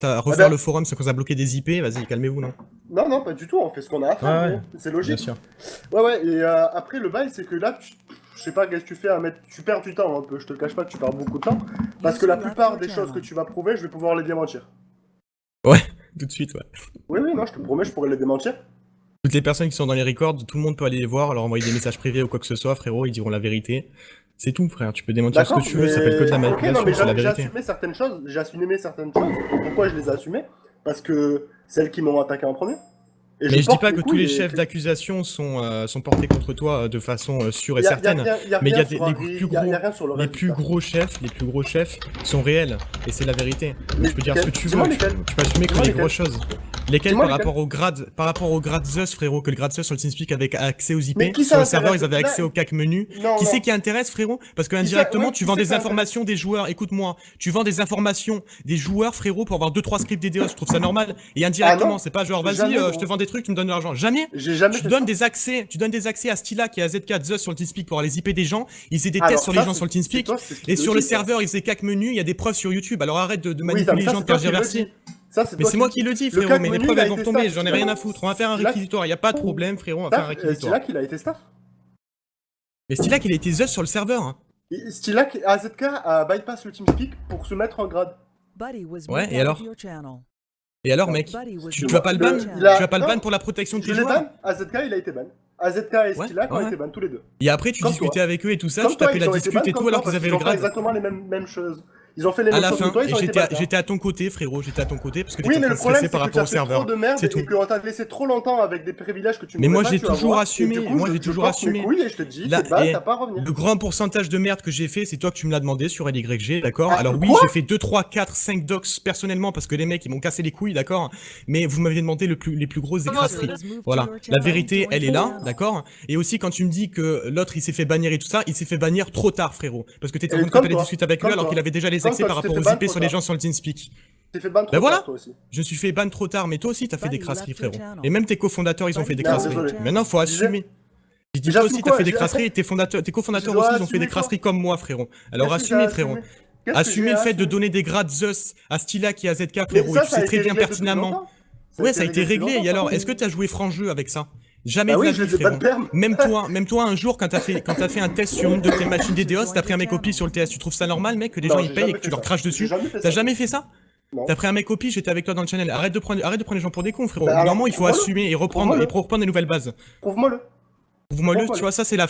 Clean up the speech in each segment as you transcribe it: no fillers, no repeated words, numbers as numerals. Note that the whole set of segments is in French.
à refaire le forum, c'est qu'on a bloqué des IP, vas-y, calmez-vous, non? Non, non, pas du tout, on fait ce qu'on a à faire, Ouais, c'est logique. bien sûr. Ouais, et après, le bail, c'est que là, je sais pas qu'est-ce que tu fais à mettre... Tu perds du temps un peu, je te le cache pas que tu perds beaucoup de temps, parce que la plupart des choses que tu vas prouver, je vais pouvoir les démentir. Ouais, tout de suite, ouais. Oui, non, je te promets, je pourrais les démentir. Toutes les personnes qui sont dans les records, tout le monde peut aller les voir, leur envoyer des messages privés ou quoi que ce soit, frérot, ils diront la vérité. C'est tout, frère, tu peux démentir ce que tu veux, ça s'appelle que de la manipulation, c'est la j'ai vérité. assumé certaines choses, Pourquoi je les ai assumées? Parce que celles qui m'ont attaqué en premier. Et mais je dis pas que tous les chefs d'accusation sont portés contre toi de façon sûre et certaine, mais il y a les plus gros chefs sont réels, et c'est la vérité. Donc, tu peux dire ce que tu veux, tu peux assumer que les grosses choses. Lesquels par rapport au grade Zeus, frérot, que le grade Zeus sur le TeamSpeak avec accès aux IP, sur le serveur ils avaient accès au CAC menu. Qui c'est qui intéresse, frérot? Parce que indirectement tu vends des informations des joueurs, écoute-moi, tu vends des informations des joueurs, frérot, pour avoir 2-3 scripts DDoS, je trouve ça normal. Et indirectement, c'est pas genre vas-y, je te vends des trucs, tu me donnes de l'argent. Jamais. Tu donnes des accès à Stylac et à Zcash Zeus sur le TeamSpeak pour avoir les IP des gens, ils faisaient des tests sur les gens sur le TeamSpeak, et sur le serveur ils faisaient CAC menu, il y a des preuves sur YouTube, alors arrête de manipuler les gens, de tergiverser. Mais c'est moi qui le dis, frérot, mais les preuves elles vont tomber, j'en ai rien à foutre. On va faire un réquisitoire, y'a pas de problème, frérot, on va faire un réquisitoire. Stylac, il a été staff. Mais Stylac, il a été Zeus sur le serveur. Stylac, AZK a bypass le TeamSpeak pour se mettre en grade. Ouais, et alors? Et alors, mec, tu vas pas le ban? Tu vas pas le ban pour la protection de tes joueurs? AZK, il a été ban. AZK et Stylac ont été ban tous les deux. Et après, tu discutais avec eux et tout ça, tu tapais la dispute et tout, alors qu'ils avaient le grade. Ils ont fait exactement les mêmes choses. Ils ont fait les mêmes choses que toi, ils ont été ban. J'étais à ton côté, frérot, j'étais à ton côté, parce que t'étais trop stressé par rapport au serveur. C'est tout. Et qu'on t'a laissé trop longtemps avec des privilèges que tu mais moi j'ai toujours assumé, Oui, et je te dis, t'es ban, t'as pas à revenir. Le grand pourcentage de merde que j'ai fait, c'est toi que tu me l'as demandé sur LYG, d'accord? Alors oui, j'ai fait 2, 3, 4, 5 docs personnellement parce que les mecs ils m'ont cassé les couilles, d'accord? Mais vous m'aviez demandé les plus grosses écrasseries. Voilà, la vérité elle est là, d'accord? Et aussi quand tu me dis que l'autre il s'est fait bannir et tout ça, il s'est fait bannir trop tard, frérot. Parce que t'étais en train d'aller discuter avec lui alors qu'il avait déjà les accès par rapport aux IP sur les gens sur le TeamSpeak. T'es fait ban trop tard, toi aussi. Je suis fait ban trop tard, mais toi aussi t'as fait des crasseries, frérot. Et même tes cofondateurs ils ont fait des crasseries. Maintenant faut assumer. J'ai dit toi aussi t'as fait des crasseries et tes cofondateurs aussi ils ont fait des crasseries comme moi, frérot. Alors assumez, frérot. Assumez le fait de donner des grades Zeus à Stylac et à ZK, frérot. Et tu sais très bien pertinemment. Ouais, ça a été réglé. Et alors, est-ce que t'as joué franc jeu avec ça? Jamais de la vie, frérot. Même toi, un jour, quand t'as fait un test sur une de tes machines DDoS, t'as pris un mec au pif sur le TS. Tu trouves ça normal, mec, que des gens ils payent et que tu leur craches dessus? T'as jamais fait ça? T'as pris un mec au pif, j'étais avec toi dans le channel. Arrête de prendre les gens pour des cons, frérot. Normalement, il faut assumer et reprendre des nouvelles bases. Prouve-moi-le. Prouve-moi-le, tu vois, ça c'est la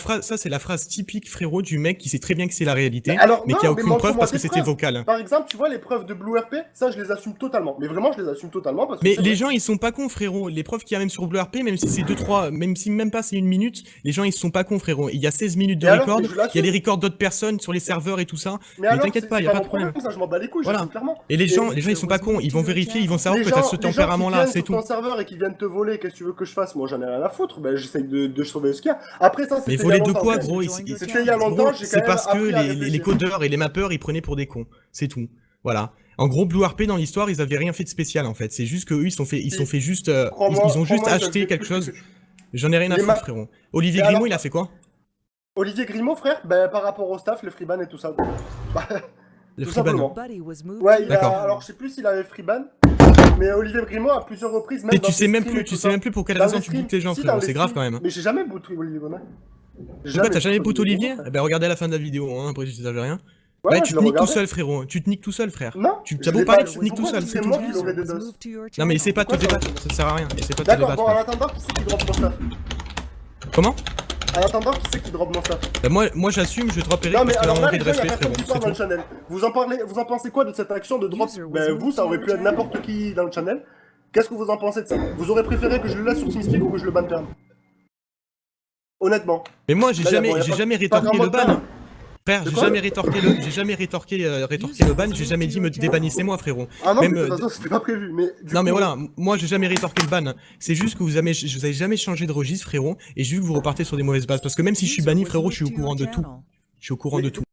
phrase typique, frérot, du mec qui sait très bien que c'est la réalité, mais qui a aucune preuve parce que c'était vocal. Par exemple, tu vois les preuves de BlueRP, ça je les assume totalement. Mais vraiment, je les assume totalement parce que mais les gens ils sont pas cons, frérot. Les preuves qu'il y a même sur BlueRP, même si c'est 2-3, même si même pas c'est 1 minute, les gens ils sont pas cons, frérot. Il y a 16 minutes de record, il y a les records d'autres personnes sur les serveurs et tout ça. Mais t'inquiète pas, il y a pas de problème. Ça, je m'en bats les couilles, voilà. Clairement. Et les gens ils sont pas cons, ils vont vérifier, ils vont savoir que t'as ce tempérament là, c'est tout. Ton serveur et qui viennent te voler, qu'est-ce que tu veux que je fasse? Moi j'en ai rien à foutre, ben j'essaye de sauver ce qu'il y a. Après ça, mais voler de quoi, gros? C'était il y a longtemps, c'est parce que les codeurs et les mappeurs ils prenaient pour des cons, c'est tout. Voilà. En gros, BlueRP dans l'histoire, ils avaient rien fait de spécial en fait. C'est juste que eux, ils ont juste acheté quelque chose. J'en ai rien à foutre, frérot. Olivier Grimaud, il a fait quoi? Olivier Grimaud, frère, ben par rapport au staff, le freeban et tout ça. Le freeban. Ouais, alors je sais plus s'il avait freeban. Mais Olivier Grimaud à plusieurs reprises même. Et tu sais même plus pour quelle raison tu butes les gens, frérot. C'est grave quand même. Mais j'ai jamais booté Olivier Grimaud. Pourquoi t'as jamais booté Olivier? Ben regardez à la fin de la vidéo, hein, après je savais rien. Ouais, tu te niques tout seul, frérot. Tu te niques tout seul, frère. Non. T'as beau parler, tu te niques tout seul, c'est tout. Non, mais essaie pas de te débattre, ça sert à rien. Essaie pas de te débattre. D'accord, bon, en attendant, qui c'est qui drop mon staff? Comment? En attendant, qui c'est qui drop mon staff? Bah moi j'assume, je drop Eric parce qu'il a manqué de respect, frérot. C'est tout. Channel. Vous en pensez quoi de cette action de drop? Ben vous, ça aurait pu être n'importe qui dans le channel. Qu'est-ce que vous en pensez de ça? Vous aurez préféré que je le laisse sur TeamSpeak ou que je le ban perm? Honnêtement. Mais moi j'ai jamais rétorqué le ban. Frère, j'ai jamais rétorqué le ban, j'ai jamais dit me débannissez-moi, frérot. Ah non, mais de toute façon c'était pas prévu, mais... Non mais voilà, moi j'ai jamais rétorqué le ban. C'est juste que vous avez jamais changé de registre, frérot, et j'ai vu que vous repartez sur des mauvaises bases. Parce que même si je suis banni, frérot, je suis au courant de tout. Je suis au courant de tout.